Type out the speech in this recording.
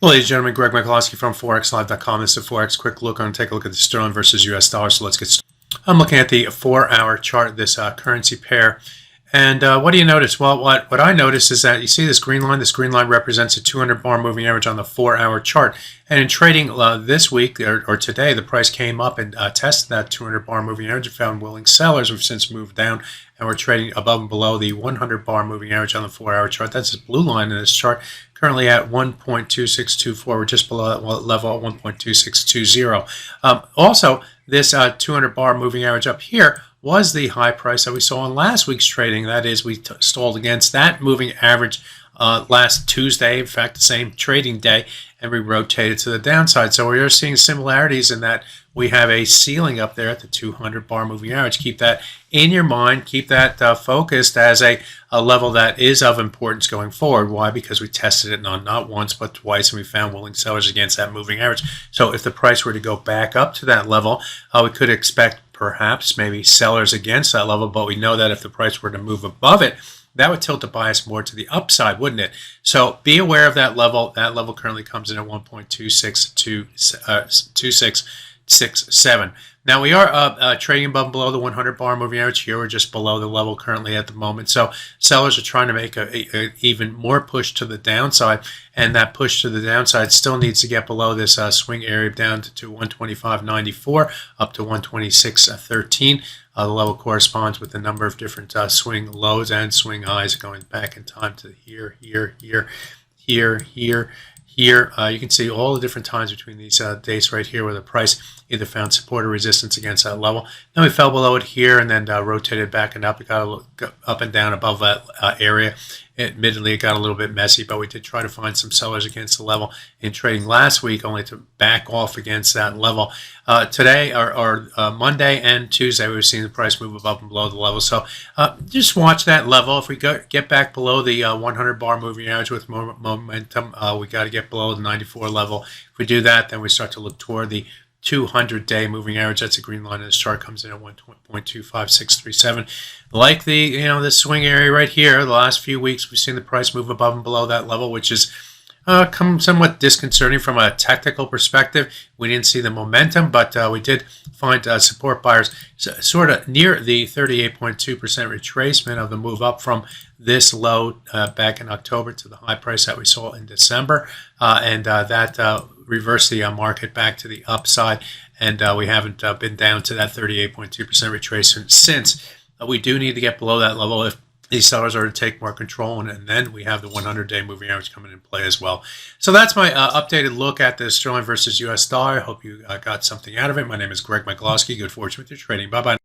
Ladies and gentlemen, Greg Michalowski from ForexLive.com. This is a Forex quick look. I'm going to take a look at the sterling versus US dollar. So let's get started. I'm looking at the 4-hour chart, this currency pair. And what do you notice? Well, what I notice is that you see this green line. This green line represents a 200-bar moving average on the 4-hour chart. And in trading this week or today, the price came up and tested that 200-bar moving average and found willing sellers. We've since moved down, and we're trading above and below the 100-bar moving average on the 4-hour chart. That's this blue line in this chart, currently at 1.2624. We're just below that level at 1.2620. Also, this 200-bar moving average up here was the high price that we saw in last week's trading. That is, we stalled against that moving average last Tuesday, in fact, the same trading day, and we rotated to the downside. So we are seeing similarities in that we have a ceiling up there at the 200-bar moving average. Keep that in your mind. Keep that focused as a level that is of importance going forward. Why? Because we tested it not once but twice, and we found willing sellers against that moving average. So if the price were to go back up to that level, we could expect perhaps maybe sellers against that level, but we know that if the price were to move above it, that would tilt the bias more to the upside, wouldn't it? So be aware of that level. That level currently comes in at 1.2667. Now we are trading above and below the 100-bar moving average here. We're just below the level currently at the moment. So sellers are trying to make a even more push to the downside, and that push to the downside still needs to get below this swing area down to 125.94 up to 126.13. The level corresponds with the number of different swing lows and swing highs going back in time to here. You can see all the different times between these dates right here where the price either found support or resistance against that level. Then we fell below it here and then rotated back and up. It got up and down above that area. Admittedly, it got a little bit messy, but we did try to find some sellers against the level in trading last week, only to back off against that level. Today, or Monday and Tuesday, we've seen the price move above and below the level. So just watch that level. If we get back below the 100-bar moving average with momentum, we got to get below the 94 level. If we do that, then we start to look toward the 200-day moving average. That's a green line, and this chart comes in at 1.25637. Like the swing area right here, the last few weeks we've seen the price move above and below that level, which is come somewhat disconcerting from a technical perspective. We didn't see the momentum, but we did find support buyers sort of near the 38.2% retracement of the move up from this low back in October to the high price that we saw in December, and that reversed the market back to the upside, and we haven't been down to that 38.2% retracement since. We do need to get below that level if these sellers are to take more control, and then we have the 100-day moving average coming in play as well. So that's my updated look at the sterling versus US dollar. I hope you got something out of it. My name is Greg Michalowski. Good fortune with your trading. Bye-bye.